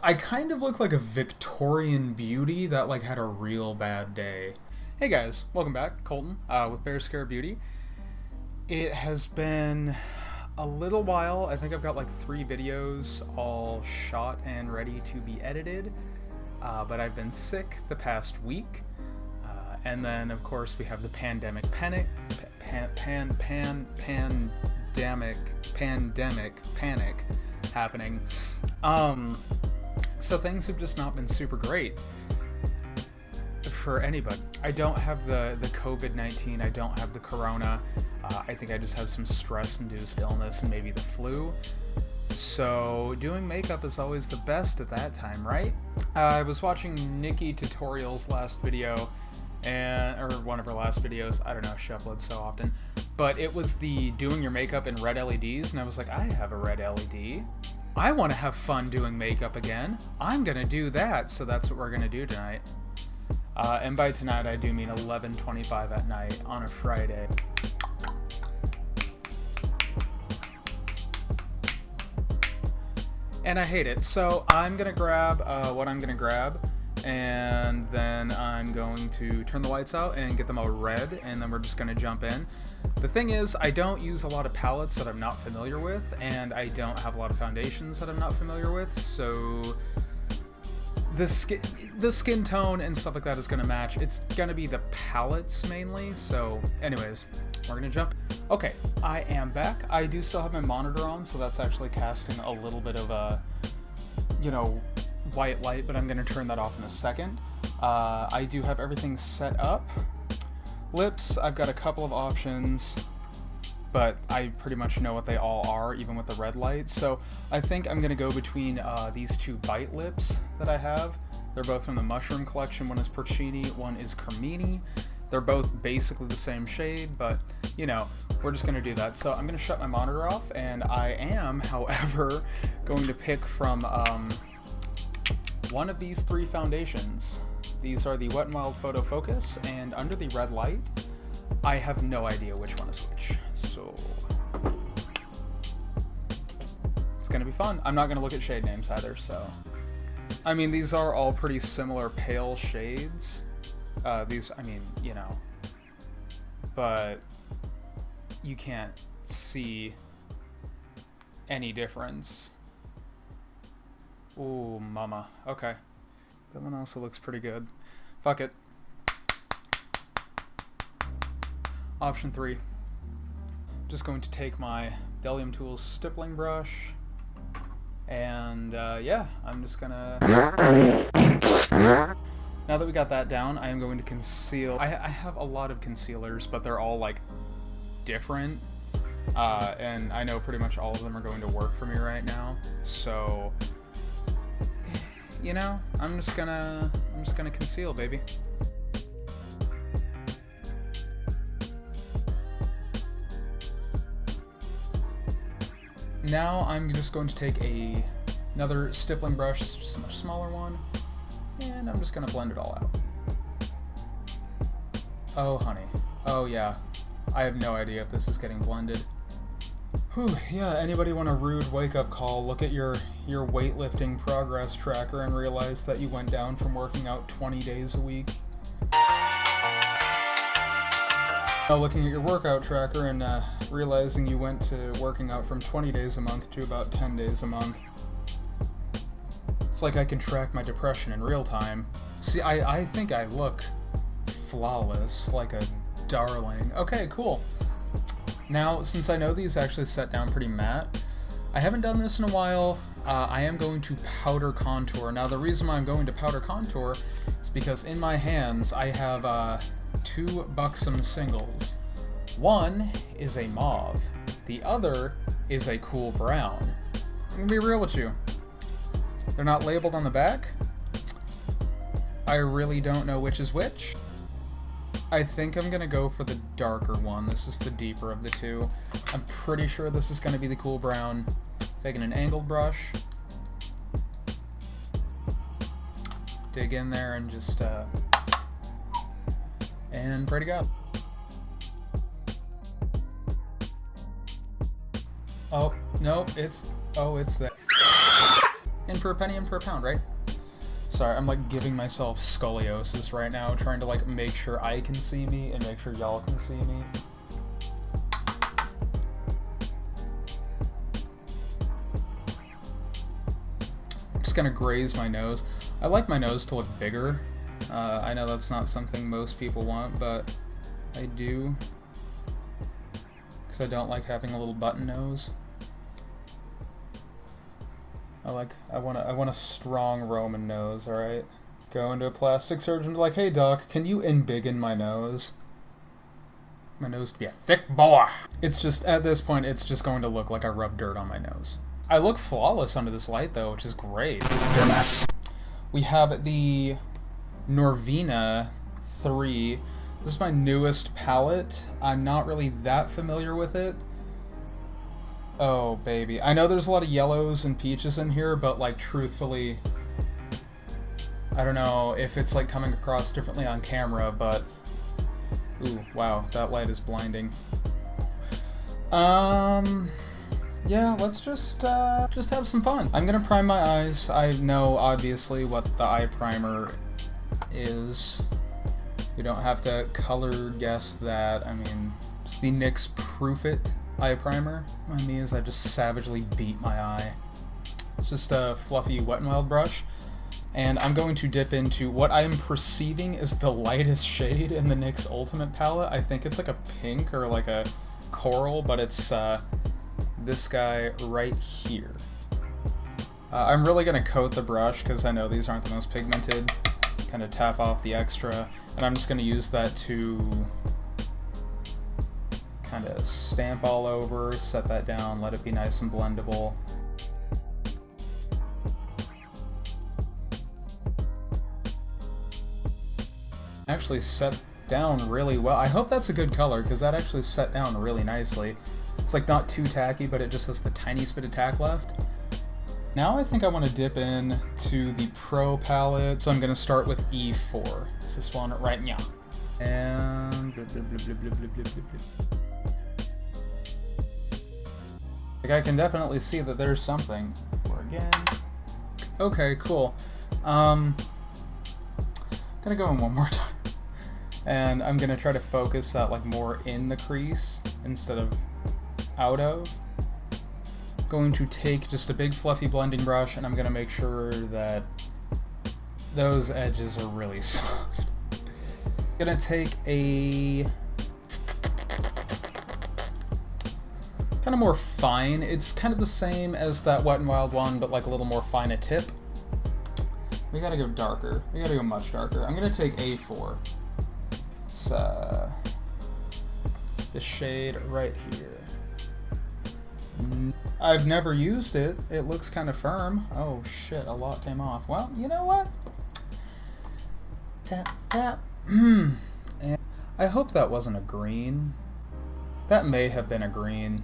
I kind of look like a Victorian beauty that like had a real bad day. Hey guys, welcome back. Colton with Bear Scare Beauty. It has been a little while. I think I've got like 3 videos all shot and ready to be edited, but I've been sick the past week. And then of course we have the pandemic panic happening. So things have just not been super great for anybody. I don't have the COVID-19, I don't have the corona. I think I just have some stress-induced illness and maybe the flu. So doing makeup is always the best at that time, right? I was watching Nikki Tutorials last video, or one of her last videos. I don't know, she uploads so often. But it was the doing your makeup in red LEDs, and I was like, I have a red LED. I want to have fun doing makeup again. I'm gonna do that, so that's what we're gonna do tonight. And by tonight, I do mean 11:25 at night on a Friday. And I hate it. So I'm gonna grab what I'm gonna grab, and then I'm going to turn the lights out and get them all red, and then we're just gonna jump in. The thing is, I don't use a lot of palettes that I'm not familiar with, and I don't have a lot of foundations that I'm not familiar with, so the skin tone and stuff like that is gonna match. It's gonna be the palettes mainly, so anyways, we're gonna jump. Okay, I am back. I do still have my monitor on, so that's actually casting a little bit of a, white light, but I'm gonna turn that off in a second. I do have everything set up. Lips, I've got a couple of options, but I pretty much know what they all are, even with the red light. So I think I'm gonna go between these 2 bite lips that I have. They're both from the Mushroom collection. One is Porcini, one is Cremini. They're both basically the same shade, but we're just gonna do that. So I'm gonna shut my monitor off, and I am, however, going to pick from one of these 3 foundations. These are the Wet n Wild Photo Focus, and under the red light, I have no idea which one is which. So it's gonna be fun. I'm not gonna look at shade names either, so. I mean, these are all pretty similar pale shades. But you can't see any difference. Ooh, mama. Okay. That one also looks pretty good. Fuck it. Option 3. Just going to take my Delium Tools stippling brush, and yeah, I'm just gonna... Now that we got that down, I am going to conceal. I have a lot of concealers, but they're all like different, and I know pretty much all of them are going to work for me right now. So, I'm just gonna conceal, baby. Now I'm just going to take another stippling brush, just a much smaller one, and I'm just gonna blend it all out. Oh honey, oh yeah, I have no idea if this is getting blended. Whew, yeah, anybody want a rude wake-up call? Look at your weightlifting progress tracker and realize that you went down from working out 20 days a week. Now looking at your workout tracker and realizing you went to working out from 20 days a month to about 10 days a month. It's like I can track my depression in real time. See, I think I look flawless, like a darling. Okay, cool. Now, since I know these actually set down pretty matte, I haven't done this in a while. I am going to powder contour. Now, the reason why I'm going to powder contour is because in my hands I have 2 buxom singles. One is a mauve. The other is a cool brown. I'm gonna be real with you. They're not labeled on the back. I really don't know which is which. I think I'm gonna go for the darker one. This is the deeper of the 2. I'm pretty sure this is gonna be the cool brown. Taking an angled brush. Dig in there and just, and pray to God. Oh, no, it's that. in for a penny, in for a pound, right? Sorry, I'm like giving myself scoliosis right now, trying to like make sure I can see me and make sure y'all can see me. I'm just gonna graze my nose. I like my nose to look bigger. I know that's not something most people want, but I do. Because I don't like having a little button nose. I want a strong Roman nose, alright? Go into a plastic surgeon and be like, hey doc, can you embiggen my nose? My nose to be a thick boy. It's just, at this point, it's just going to look like I rubbed dirt on my nose. I look flawless under this light though, which is great. Goodness. We have the Norvina 3. This is my newest palette. I'm not really that familiar with it. Oh, baby. I know there's a lot of yellows and peaches in here, but, like, truthfully, I don't know if it's, like, coming across differently on camera, but... Ooh, wow, that light is blinding. Yeah, let's just have some fun. I'm gonna prime my eyes. I know, obviously, what the eye primer is. You don't have to color guess that. I mean, it's the NYX Proof It eye primer. Mind me as I just savagely beat my eye. It's just a fluffy Wet n Wild brush. And I'm going to dip into what I am perceiving is the lightest shade in the NYX Ultimate palette. I think it's like a pink or like a coral, but it's this guy right here. I'm really going to coat the brush because I know these aren't the most pigmented. Kind of tap off the extra, and I'm just going to use that to kind of stamp all over, set that down, let it be nice and blendable. Actually set down really well. I hope that's a good color, because that actually set down really nicely. It's like not too tacky, but it just has the tiniest bit of tack left. Now I think I want to dip in to the Pro palette, so I'm going to start with E4. It's this one right now. And... like, I can definitely see that there's something. Or again. Okay, cool. Gonna go in one more time. And I'm gonna try to focus that like more in the crease instead of out of. Going to take just a big fluffy blending brush and I'm gonna make sure that those edges are really soft. Gonna take a kind of more fine. It's kind of the same as that Wet n Wild one, but like a little more fine a tip. We gotta go darker. We gotta go much darker. I'm gonna take A4. It's the shade right here. I've never used it. It looks kind of firm. Oh shit, a lot came off. Well, you know what? Tap, tap. And I hope that wasn't a green. That may have been a green.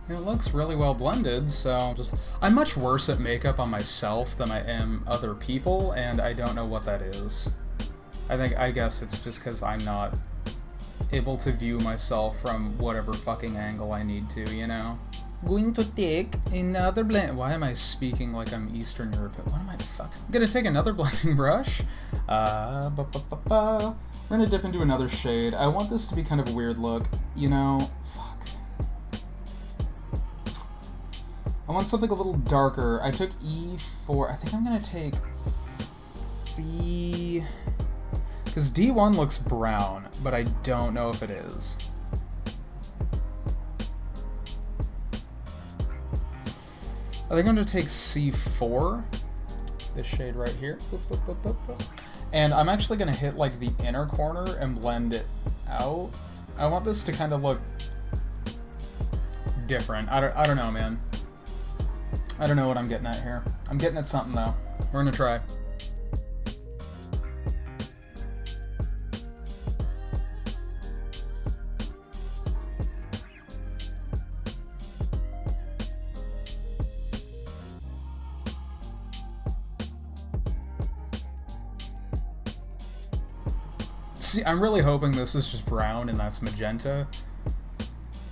It looks really well blended, so I'm much worse at makeup on myself than I am other people, and I don't know what that is. I guess it's just because I'm not able to view myself from whatever fucking angle I need to, you know? Going to take another blend. Why am I speaking like I'm Eastern European? What am I fucking? I'm gonna take another blending brush. We're gonna dip into another shade. I want this to be kind of a weird look, you know? I want something a little darker. I took E4. I think I'm gonna take C... because D1 looks brown, but I don't know if it is. I think I'm gonna take C4, this shade right here. And I'm actually gonna hit like the inner corner and blend it out. I want this to kind of look different. I don't know, man. I don't know what I'm getting at here. I'm getting at something though. We're gonna try. See, I'm really hoping this is just brown and that's magenta,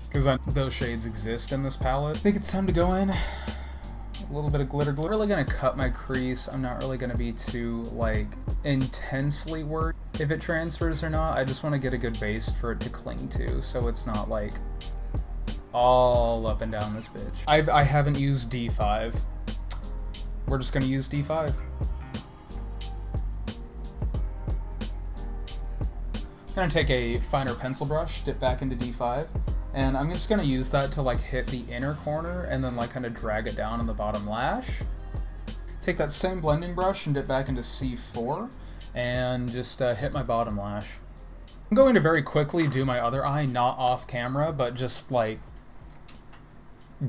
because those shades exist in this palette. I think it's time to go in. A little bit of glitter. I'm really gonna cut my crease. I'm not really gonna be too, like, intensely worried if it transfers or not. I just want to get a good base for it to cling to, so it's not, like, all up and down this bitch. I haven't used D5. We're just gonna use D5. I'm gonna take a finer pencil brush, dip back into D5, and I'm just gonna use that to like hit the inner corner and then like kind of drag it down on the bottom lash. Take that same blending brush and dip back into C4 and just hit my bottom lash. I'm going to very quickly do my other eye, not off camera, but just like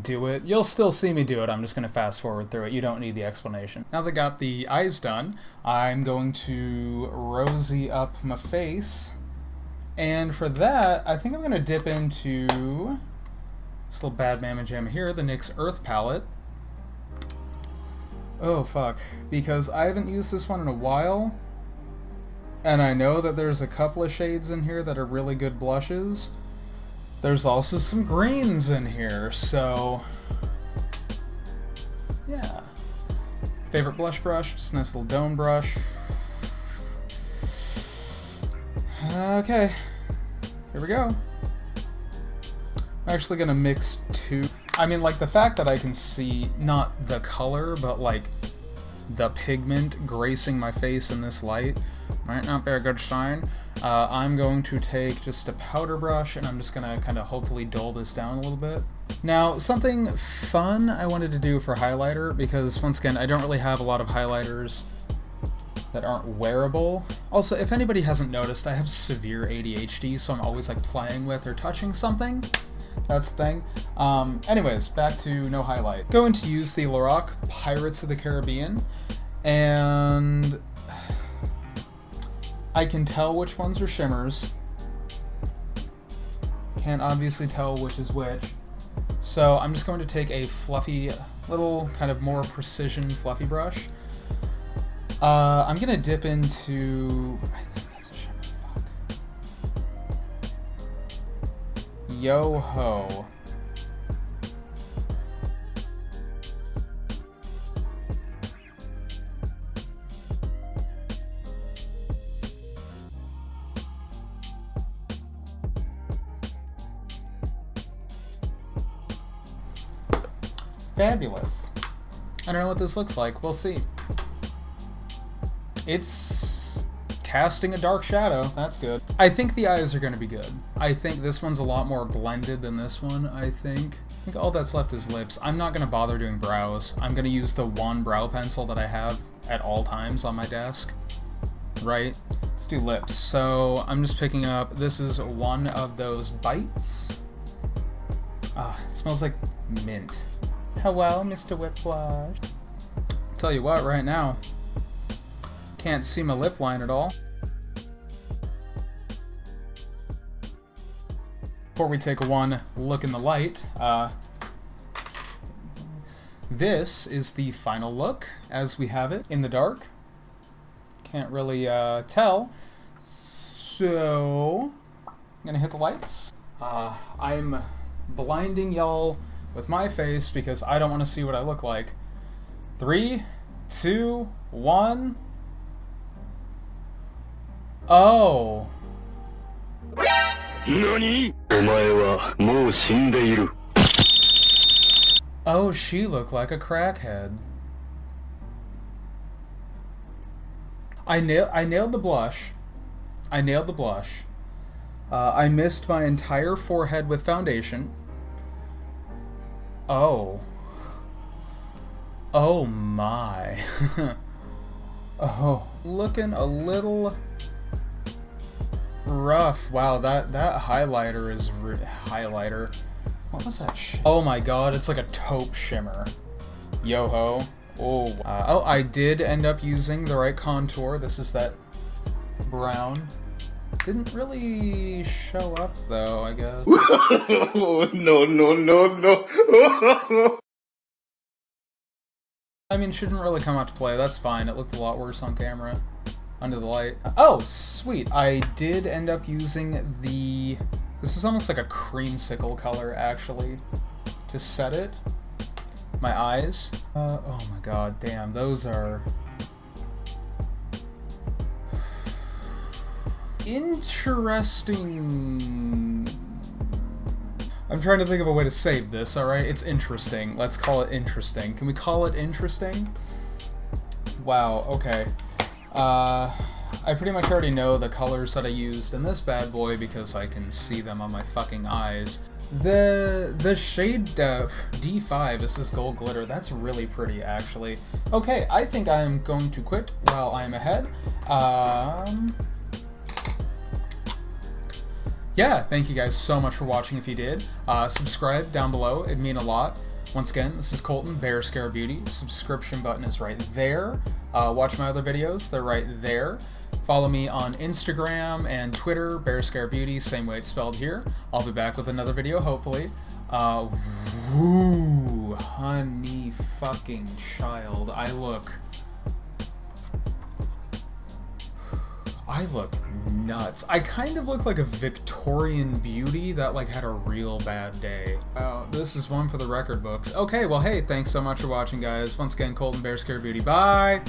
do it. You'll still see me do it, I'm just gonna fast forward through it. You don't need the explanation. Now that I got the eyes done, I'm going to rosy up my face. And for that, I think I'm going to dip into this little bad mamma jamma here, the Nyx Earth Palette. Oh, fuck. Because I haven't used this one in a while, and I know that there's a couple of shades in here that are really good blushes. There's also some greens in here, so yeah. Favorite blush brush, just a nice little dome brush. Okay, here we go. I'm actually gonna mix two. I mean, like, the fact that I can see not the color, but like the pigment gracing my face in this light might not be a good sign. I'm going to take just a powder brush and I'm just gonna kind of hopefully dull this down a little bit. Now, something fun I wanted to do for highlighter, because once again, I don't really have a lot of highlighters that aren't wearable. Also, if anybody hasn't noticed, I have severe ADHD, so I'm always like playing with or touching something. That's the thing. Anyways, back to no highlight. Going to use the Lorac Pirates of the Caribbean, and I can tell which ones are shimmers. Can't obviously tell which is which. So I'm just going to take a fluffy, little kind of more precision fluffy brush. I'm gonna dip into, I think that's a shimmer, fuck. Yo ho. Fabulous. I don't know what this looks like, we'll see. It's casting a dark shadow, that's good. I think the eyes are gonna be good. I think this one's a lot more blended than this one, I think all that's left is lips. I'm not gonna bother doing brows. I'm gonna use the one brow pencil that I have at all times on my desk. Right? Let's do lips. So I'm just picking up, this is one of those bites. It smells like mint. Hello, Mr. Whiplash. Tell you what, right now, can't see my lip line at all. Before we take one look in the light, this is the final look as we have it in the dark. Can't really tell. So I'm gonna hit the lights. I'm blinding y'all with my face because I don't want to see what I look like. 3, 2, 1. Oh. NANI? Oh, she looked like a crackhead. I nailed the blush. I nailed the blush. I missed my entire forehead with foundation. Oh. Oh my. Oh, looking a little rough. Wow, that highlighter is highlighter. What was that shit? Oh my god, it's like a taupe shimmer. Yo-ho. Oh. Oh, I did end up using the right contour. This is that brown. Didn't really show up though, I guess. No. I mean, shouldn't really come out to play. That's fine. It looked a lot worse on camera. under the light. Oh, sweet. I did end up using the... This is almost like a creamsicle color, actually, to set it. My eyes. Oh my god, damn, those are... interesting. I'm trying to think of a way to save this, alright? It's interesting. Let's call it interesting. Can we call it interesting? Wow, okay. I pretty much already know the colors that I used in this bad boy because I can see them on my fucking eyes. The shade D5 is this gold glitter. That's really pretty, actually. Okay, I think I'm going to quit while I'm ahead. Yeah, thank you guys so much for watching if you did. Subscribe down below, it'd mean a lot. Once again, this is Colton, Bear Scare Beauty. Subscription button is right there. Watch my other videos, they're right there. Follow me on Instagram and Twitter, Bear Scare Beauty, same way it's spelled here. I'll be back with another video, hopefully. Woo, honey fucking child, I look nuts. I kind of look like a Victorian beauty that like had a real bad day. Oh, this is one for the record books. Okay, well hey, thanks so much for watching, guys. Once again, Colton, Bear Scare Beauty. Bye!